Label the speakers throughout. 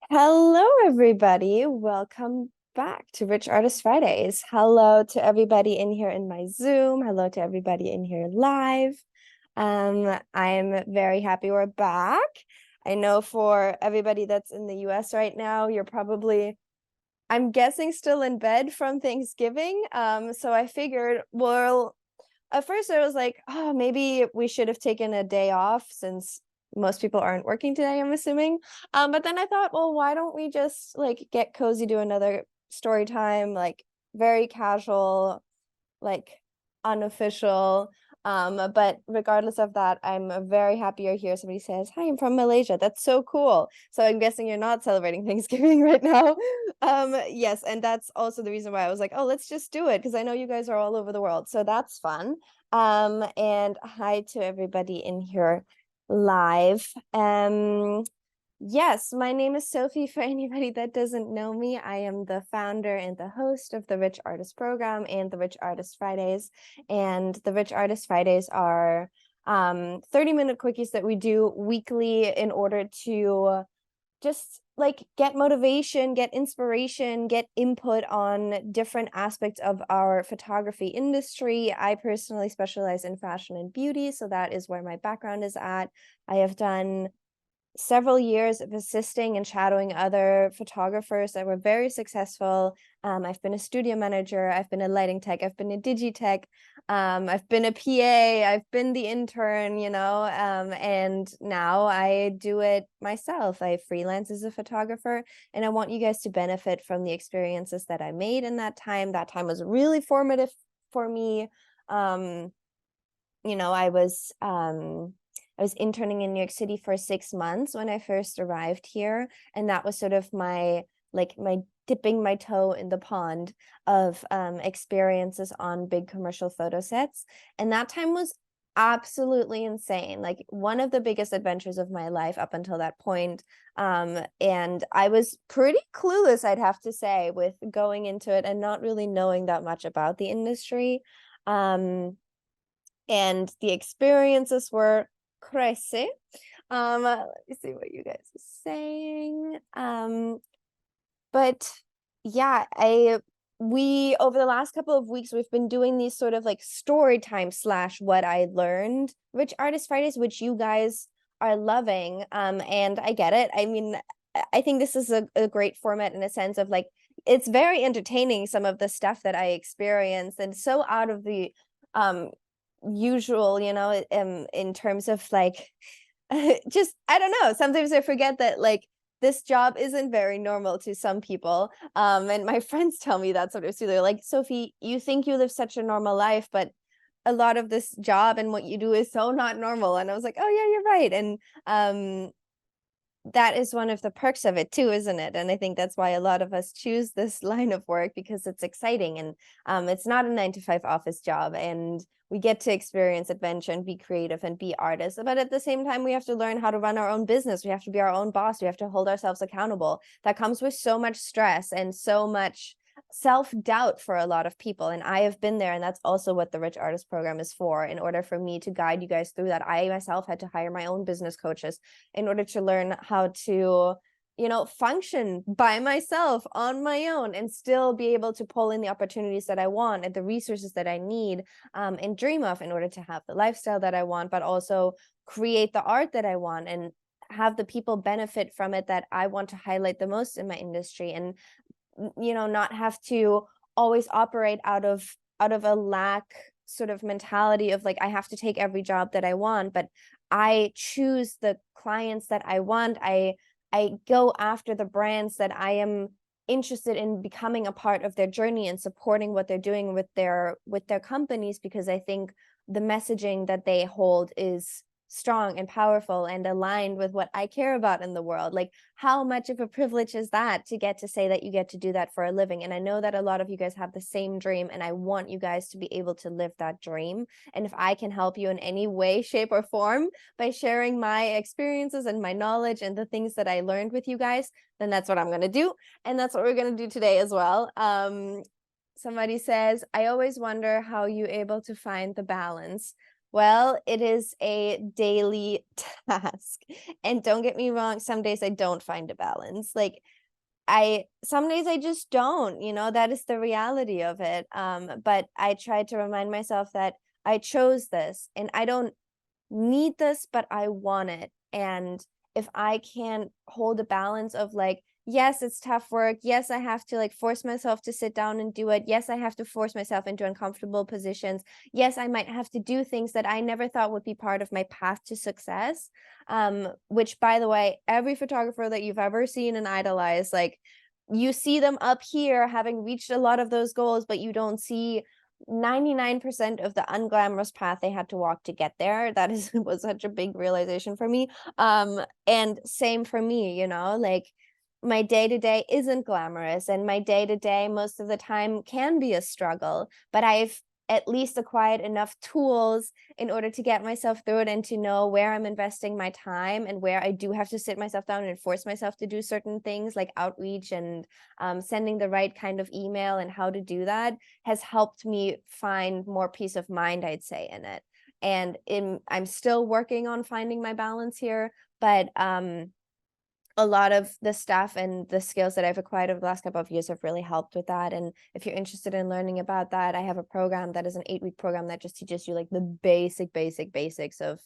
Speaker 1: Hello, everybody. Welcome back to Rich Artist Fridays. Hello to everybody in here in my Zoom. Hello to everybody in here live. I'm very happy we're back. I know for everybody that's in the US right now, you're probably, I'm guessing, still in bed from Thanksgiving. So I figured, well, at first I was like, oh, maybe we should have taken a day off since most people aren't working today, I'm assuming. But then I thought, well, why don't we just like get cozy, do another story time, like very casual, like unofficial. But regardless of that, I'm very happy you're here. Somebody says, "Hi, I'm from Malaysia." That's so cool. So I'm guessing you're not celebrating Thanksgiving right now. Yes, and that's also the reason why I was like, oh, let's just do it because I know you guys are all over the world. So that's fun. And hi to everybody in here live. Yes, my name is Sophie. For anybody that doesn't know me, I am the founder and the host of the Rich Artist Program and the Rich Artist Fridays. And the Rich Artist Fridays are 30-minute quickies that we do weekly in order to just like get motivation, get inspiration, get input on different aspects of our photography industry. I personally specialize in fashion and beauty, so that is where my background is at. I have done several years of assisting and shadowing other photographers that were very successful. I've been a studio manager, I've been a lighting tech, I've been a digitech, I've been a PA, I've been the intern, and now I do it myself. I freelance as a photographer, and I want you guys to benefit from the experiences that I made in that time. That time was really formative for me. I was interning in New York City for 6 months when I first arrived here, and that was sort of my dipping my toe in the pond of experiences on big commercial photo sets. And that time was absolutely insane, like one of the biggest adventures of my life up until that point. And I was pretty clueless, I'd have to say, with going into it and not really knowing that much about the industry. And the experiences were crazy. Let me see what you guys are saying. But yeah, we over the last couple of weeks we've been doing these sort of like story time slash what I learned Rich Artist Fridays, which you guys are loving. And I get it. I mean, I think this is a great format in a sense of like it's very entertaining, some of the stuff that I experienced, and so out of the usual, in terms of like just I don't know, sometimes I forget that like this job isn't very normal to some people, and my friends tell me that sort of too. They're like, Sophie, you think you live such a normal life, but a lot of this job and what you do is so not normal. And I was like, oh yeah, you're right. And that is one of the perks of it too, isn't it? And I think that's why a lot of us choose this line of work, because it's exciting, and it's not a 9 to 5 office job, and we get to experience adventure and be creative and be artists. But at the same time, we have to learn how to run our own business. We have to be our own boss. We have to hold ourselves accountable. That comes with so much stress and so much self-doubt for a lot of people, and I have been there, and that's also what the Rich Artist Program is for. In order for me to guide you guys through that, I myself had to hire my own business coaches in order to learn how to function by myself on my own and still be able to pull in the opportunities that I want and the resources that I need, and dream of, in order to have the lifestyle that I want, but also create the art that I want and have the people benefit from it that I want to highlight the most in my industry, and not have to always operate out of a lack sort of mentality of like I have to take every job that I want, but I choose the clients that I want. I go after the brands that I am interested in becoming a part of their journey and supporting what they're doing with their companies, because I think the messaging that they hold is strong and powerful and aligned with what I care about in the world. Like, how much of a privilege is that to get to say that you get to do that for a living? And I know that a lot of you guys have the same dream, and I want you guys to be able to live that dream. And if I can help you in any way, shape, or form by sharing my experiences and my knowledge and the things that I learned with you guys, then that's what I'm going to do. And that's what we're going to do today as well. Somebody says, I always wonder how you able to find the balance. Well, it is a daily task. And don't get me wrong, some days I don't find a balance. Like some days I just don't, that is the reality of it. But I try to remind myself that I chose this and I don't need this, but I want it. And if I can hold a balance of like, yes, it's tough work. Yes, I have to like force myself to sit down and do it. Yes, I have to force myself into uncomfortable positions. Yes, I might have to do things that I never thought would be part of my path to success. Which by the way, every photographer that you've ever seen and idolized, like you see them up here having reached a lot of those goals, but you don't see 99% of the unglamorous path they had to walk to get there. That is was such a big realization for me. And same for me, like my day-to-day isn't glamorous and my day-to-day most of the time can be a struggle, but I've at least acquired enough tools in order to get myself through it and to know where I'm investing my time and where I do have to sit myself down and force myself to do certain things like outreach and sending the right kind of email and how to do that has helped me find more peace of mind, I'd say, in it. And I'm still working on finding my balance here, but a lot of the stuff and the skills that I've acquired over the last couple of years have really helped with that. And if you're interested in learning about that, I have a program that is an 8-week program that just teaches you like the basics of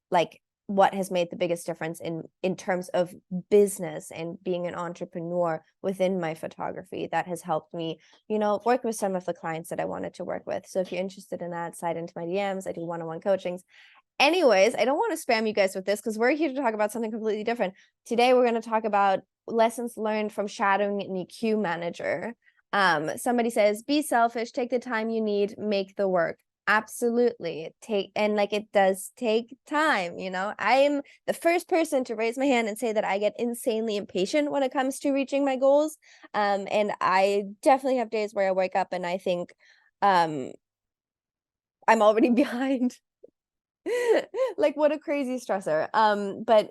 Speaker 1: like what has made the biggest difference in terms of business and being an entrepreneur within my photography. That has helped me, work with some of the clients that I wanted to work with. So if you're interested in that, slide into my DMs. I do one-on-one coachings. Anyways, I don't want to spam you guys with this because we're here to talk about something completely different. Today, we're going to talk about lessons learned from shadowing an EQ manager. Somebody says, be selfish, take the time you need, make the work. Absolutely. It does take time, I am the first person to raise my hand and say that I get insanely impatient when it comes to reaching my goals. And I definitely have days where I wake up and I think, I'm already behind. Like what a crazy stressor. But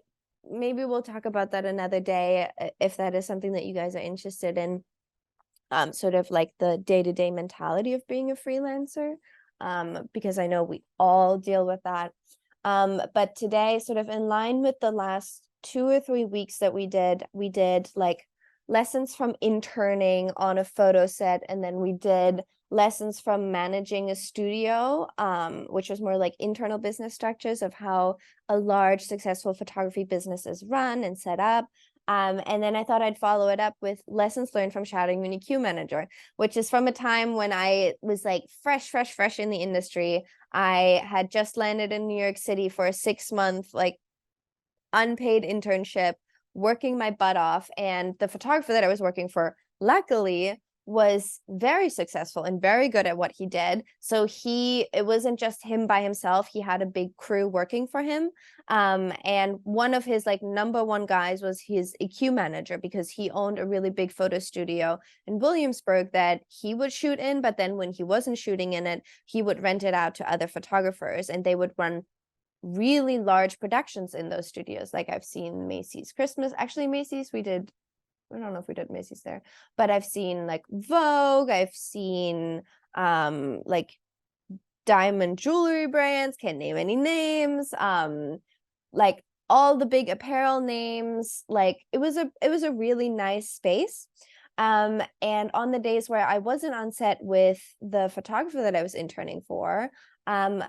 Speaker 1: maybe we'll talk about that another day if that is something that you guys are interested in. Sort of like the day-to-day mentality of being a freelancer. Because I know we all deal with that. But today, sort of in line with the last 2 or 3 weeks that we did like lessons from interning on a photo set, and then we did lessons from managing a studio, which was more like internal business structures of how a large successful photography business is run and set up. And then I thought I'd follow it up with lessons learned from shadowing an EQ manager, which is from a time when I was like fresh in the industry. I had just landed in New York City for a 6-month like unpaid internship, working my butt off. And the photographer that I was working for, luckily, was very successful and very good at what he did. So it wasn't just him by himself. He had a big crew working for him. And one of his like number one guys was his EQ manager, because he owned a really big photo studio in Williamsburg that he would shoot in. But then when he wasn't shooting in it, he would rent it out to other photographers and they would run really large productions in those studios. Like I've seen Macy's Christmas, actually Macy's, I don't know if we did Macy's there, but I've seen like Vogue, I've seen like diamond jewelry brands, can't name any names, like all the big apparel names. Like it was a really nice space. And on the days where I wasn't on set with the photographer that I was interning for,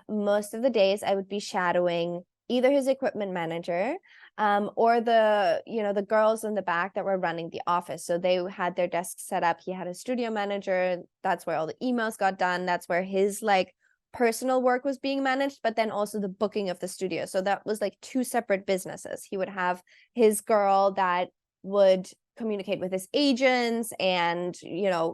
Speaker 1: most of the days I would be shadowing either his equipment manager, or the girls in the back that were running the office. So they had their desks set up. He had a studio manager. That's where all the emails got done. That's where his like personal work was being managed, but then also the booking of the studio. So that was like 2 separate businesses. He would have his girl that would communicate with his agents and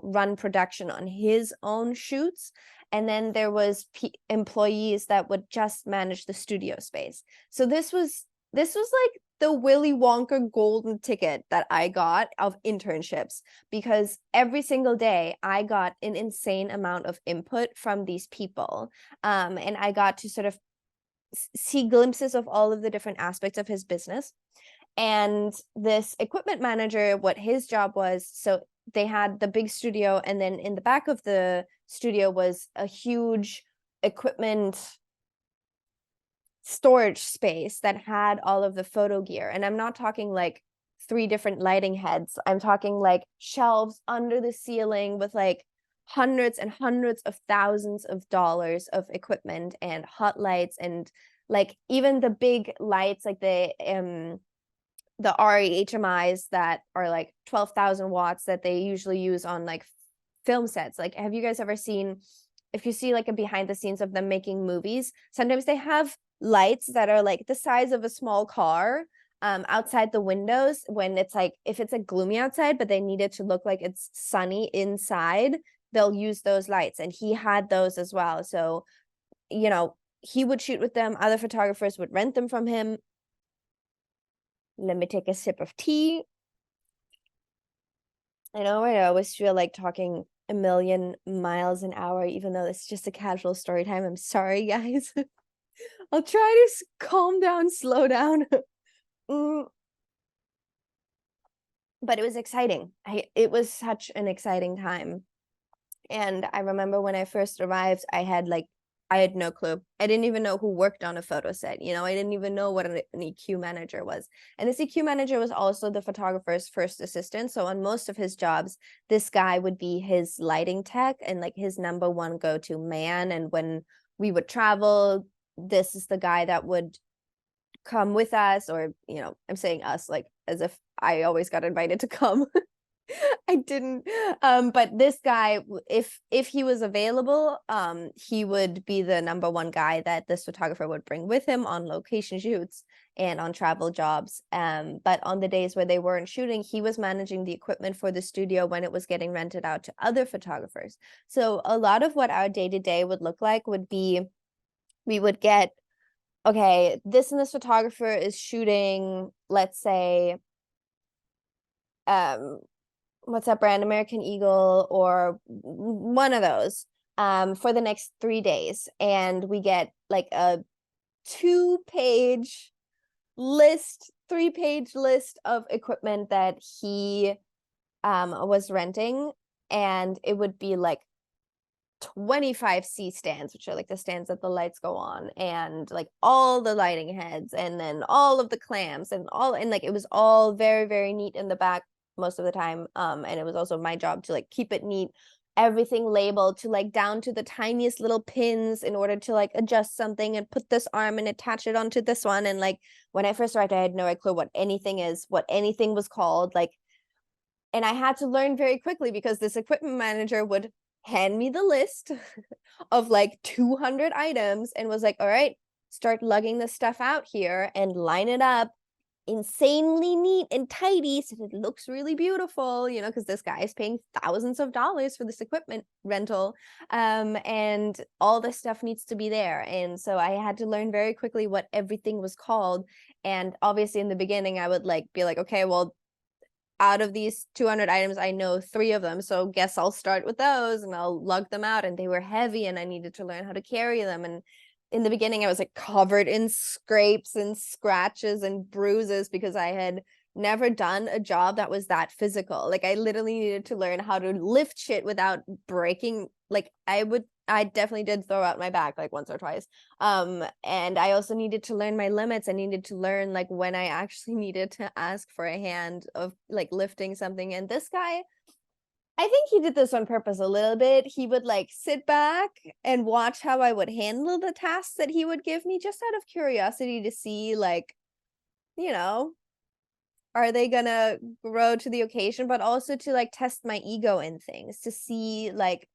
Speaker 1: run production on his own shoots, and then there was employees that would just manage the studio space. So this was like the Willy Wonka golden ticket that I got of internships, because every single day I got an insane amount of input from these people, and I got to sort of see glimpses of all of the different aspects of his business. And this equipment manager, what his job was, so they had the big studio, and then in the back of the studio was a huge equipment storage space that had all of the photo gear. And I'm not talking like 3 different lighting heads. I'm talking like shelves under the ceiling with like hundreds and hundreds of thousands of dollars of equipment and hot lights, and like even the big lights, like the RE HMIs that are like 12,000 watts that they usually use on like film sets. Like, have you guys ever seen, if you see like a behind the scenes of them making movies, sometimes they have lights that are like the size of a small car outside the windows when it's like, if it's like gloomy outside, but they need it to look like it's sunny inside, they'll use those lights. And he had those as well. So, you know, he would shoot with them. Other photographers would rent them from him. Let me take a sip of tea. I know I always feel like talking a million miles an hour, even though it's just a casual story time. I'm sorry, guys. I'll try to calm down, slow down. But it was exciting. It was such an exciting time. And I remember when I first arrived, I had no clue. I didn't even know who worked on a photo set. You know, I didn't even know what an EQ manager was. And this EQ manager was also the photographer's first assistant. So on most of his jobs, this guy would be his lighting tech and like his number one go-to man. And when we would travel, this is the guy that would come with us, or, you know, I'm saying us like as if I always got invited to come. I didn't. But this guy, if he was available, he would be the number one guy that this photographer would bring with him on location shoots and on travel jobs. But on the days where they weren't shooting, he was managing the equipment for the studio when it was getting rented out to other photographers. So a lot of what our day-to-day would look like would be, we would get, okay, this and this photographer is shooting, let's say, what's that brand, American Eagle or one of those, for the next 3 days. And we get like a 2-page list, 3-page list of equipment that he was renting. And it would be like 25 C stands, which are like the stands that the lights go on, and like all the lighting heads, and then all of the clamps and all, and like it was all very, very neat in the back most of the time. And it was also my job to like keep it neat, everything labeled to like down to the tiniest little pins in order to like adjust something and put this arm and attach it onto this one. And like when I first arrived, I had no clue what anything was called, like, and I had to learn very quickly because this equipment manager would hand me the list of like 200 items and was like, all right, start lugging this stuff out here and line it up insanely neat and tidy so that it looks really beautiful, you know, because this guy is paying thousands of dollars for this equipment rental, and all this stuff needs to be there. And so I had to learn very quickly what everything was called. And obviously in the beginning I would like be like, okay, well, out of these 200 items, I know 3 of them. So guess I'll start with those and I'll lug them out. And they were heavy and I needed to learn how to carry them. And in the beginning, I was like covered in scrapes and scratches and bruises because I had never done a job that was that physical. Like I literally needed to learn how to lift shit without breaking. Like I definitely did throw out my back like once or twice. And I also needed to learn my limits. I needed to learn like when I actually needed to ask for a hand of like lifting something. And this guy, I think he did this on purpose a little bit. He would like sit back and watch how I would handle the tasks that he would give me, just out of curiosity to see like, you know, are they gonna grow to the occasion, but also to like test my ego in things, to see like,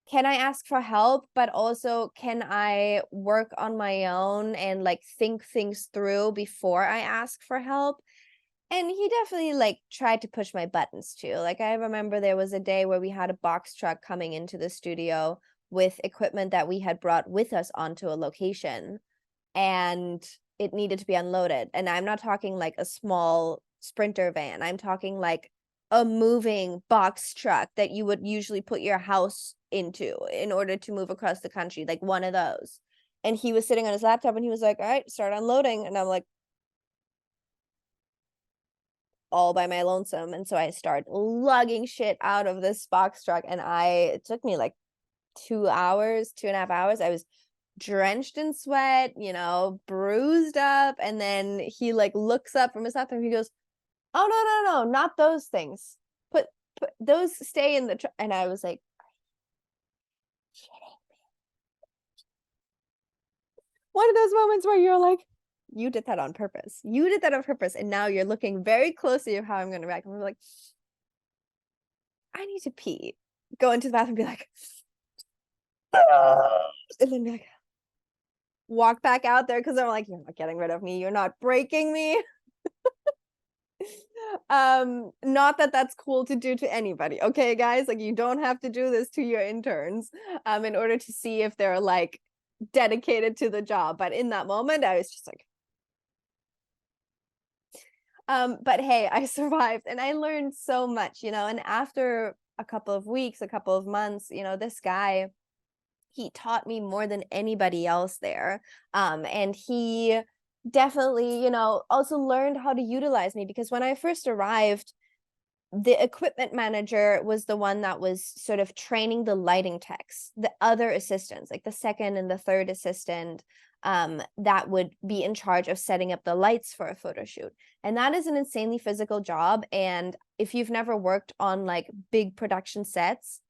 Speaker 1: can I ask for help, but also can I work on my own and like think things through before I ask for help? And he definitely like tried to push my buttons too. Like I remember there was a day where we had a box truck coming into the studio with equipment that we had brought with us onto a location, and it needed to be unloaded. And I'm not talking like a small Sprinter van. I'm talking like a moving box truck that you would usually put your house into in order to move across the country, like one of those. And he was sitting on his laptop and he was like, all right, start unloading. And I'm like, all by my lonesome. And so I started lugging shit out of this box truck, and it took me like 2 hours, 2.5 hours. I was drenched in sweat, you know, bruised up. And then he like looks up from his bathroom. He goes, "Oh, no, not those things. Put those stay in the and I was like, one of those moments where you're like, you did that on purpose. You did that on purpose. And now you're looking very closely at how I'm going to react. And we're like, I need to pee. Go into the bathroom and be like, and then be like, walk back out there because I'm like, you're not getting rid of me. You're not breaking me. Not that that's cool to do to anybody. Okay, guys, like you don't have to do this to your interns in order to see if they're like dedicated to the job. But in that moment, I was just like, but hey, I survived and I learned so much, you know, and after a couple of weeks, a couple of months, you know, this guy, he taught me more than anybody else there. And he definitely, you know, also learned how to utilize me because when I first arrived, the equipment manager was the one that was sort of training the lighting techs, the other assistants, like the second and the third assistant, that would be in charge of setting up the lights for a photo shoot. And that is an insanely physical job. And if you've never worked on like big production sets,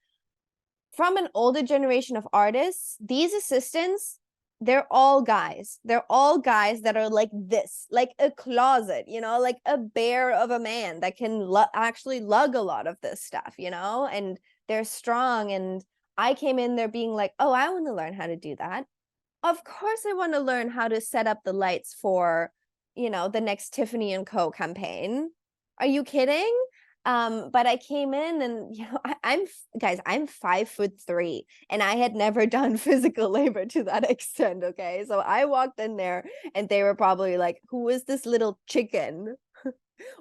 Speaker 1: from an older generation of artists, these assistants, they're all guys. They're all guys that are like this, like a closet, you know, like a bear of a man that can actually lug a lot of this stuff, you know, and they're strong. And I came in there being like, oh, I want to learn how to do that. Of course, I want to learn how to set up the lights for, you know, the next Tiffany and Co campaign. Are you kidding? But I came in and, you know, I'm guys, I'm 5'3" and I had never done physical labor to that extent. Okay. So I walked in there and they were probably like, who is this little chicken?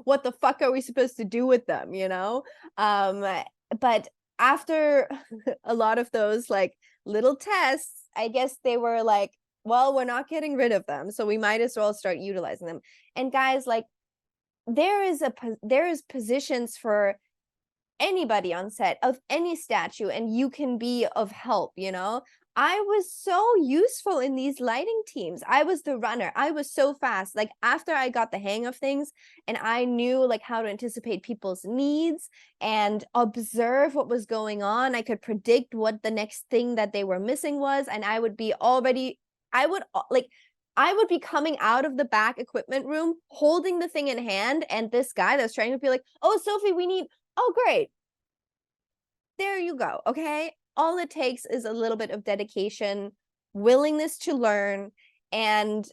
Speaker 1: What the fuck are we supposed to do with them? You know? But after a lot of those like little tests, I guess they were like, well, we're not getting rid of them, so we might as well start utilizing them. And guys, like there is positions for anybody on set of any statue and you can be of help, you know. I was so useful in these lighting teams. I was the runner. I was so fast. Like after I got the hang of things and I knew like how to anticipate people's needs and observe what was going on, I could predict what the next thing that they were missing was, and I would be already I would be coming out of the back equipment room holding the thing in hand, and this guy that's trying to be like, oh, Sophie, we need, oh, great. There you go. Okay. All it takes is a little bit of dedication, willingness to learn, and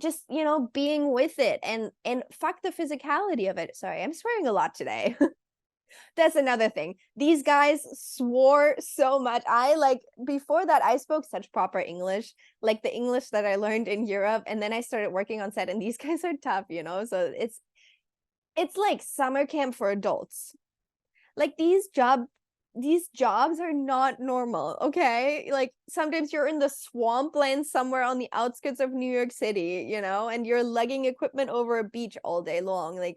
Speaker 1: just, you know, being with it and fuck the physicality of it. Sorry, I'm swearing a lot today. That's another thing. These guys swore so much. I like before that I spoke such proper English, like the English that I learned in Europe, and then I started working on set and these guys are tough, you know. So it's like summer camp for adults. Like these jobs are not normal, okay? Like sometimes you're in the swampland somewhere on the outskirts of New York City, you know, and you're lugging equipment over a beach all day long. Like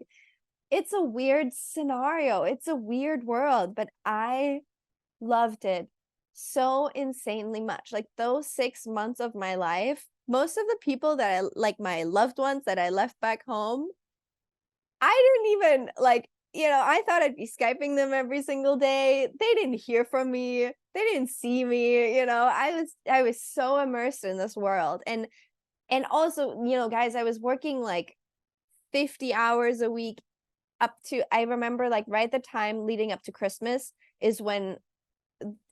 Speaker 1: it's a weird scenario. It's a weird world, but I loved it so insanely much. Like those 6 months of my life, most of the people that I like, my loved ones that I left back home, I didn't even like, you know, I thought I'd be Skyping them every single day. They didn't hear from me. They didn't see me, you know. I was so immersed in this world. And also, you know, guys, I was working like 50 hours a week up to, I remember like right at the time leading up to Christmas is when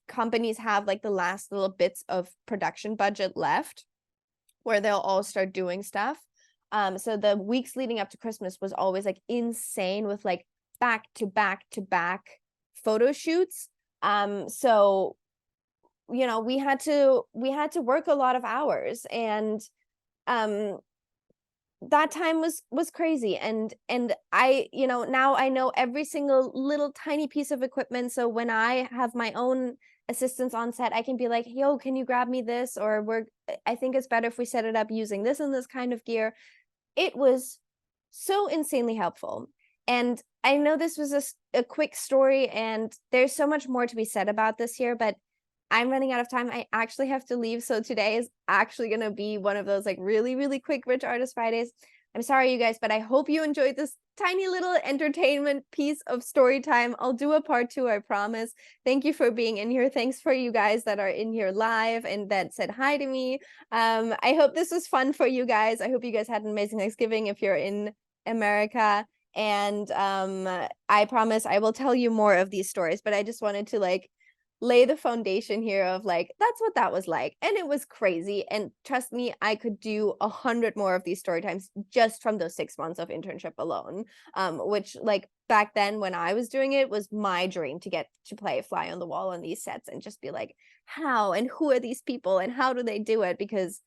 Speaker 1: companies have like the last little bits of production budget left where they'll all start doing stuff. So the weeks leading up to Christmas was always like insane with like back to back to back photo shoots. So you know, we had to work a lot of hours, and that time was crazy. And I, you know, now I know every single little tiny piece of equipment, so when I have my own assistants on set, I can be like, yo, can you grab me this, or I think it's better if we set it up using this and this kind of gear. It was so insanely helpful. And I know this was a quick story and there's so much more to be said about this here, but I'm running out of time. I actually have to leave. So today is actually going to be one of those like really, really quick Rich Artist Fridays. I'm sorry, you guys, but I hope you enjoyed this tiny little entertainment piece of story time. I'll do a part 2, I promise. Thank you for being in here. Thanks for you guys that are in here live and that said hi to me. I hope this was fun for you guys. I hope you guys had an amazing Thanksgiving if you're in America. And I promise I will tell you more of these stories, but I just wanted to like lay the foundation here of like that's what that was like, and it was crazy, and trust me, I could do 100 more of these story times just from those 6 months of internship alone, which like back then when I was doing it was my dream to get to play fly on the wall on these sets and just be like, how and who are these people and how do they do it, because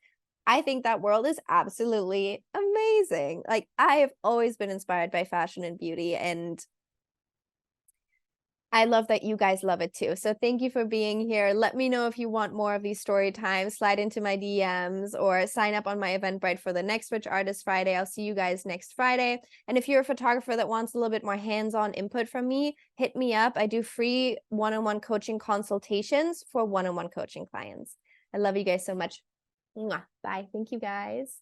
Speaker 1: I think that world is absolutely amazing. Like I have always been inspired by fashion and beauty, and I love that you guys love it too. So thank you for being here. Let me know if you want more of these story times. Slide into my DMs or sign up on my Eventbrite for the next Rich Artist Friday. I'll see you guys next Friday. And if you're a photographer that wants a little bit more hands-on input from me, hit me up. I do free one-on-one coaching consultations for one-on-one coaching clients. I love you guys so much. Mwah. Bye. Thank you guys.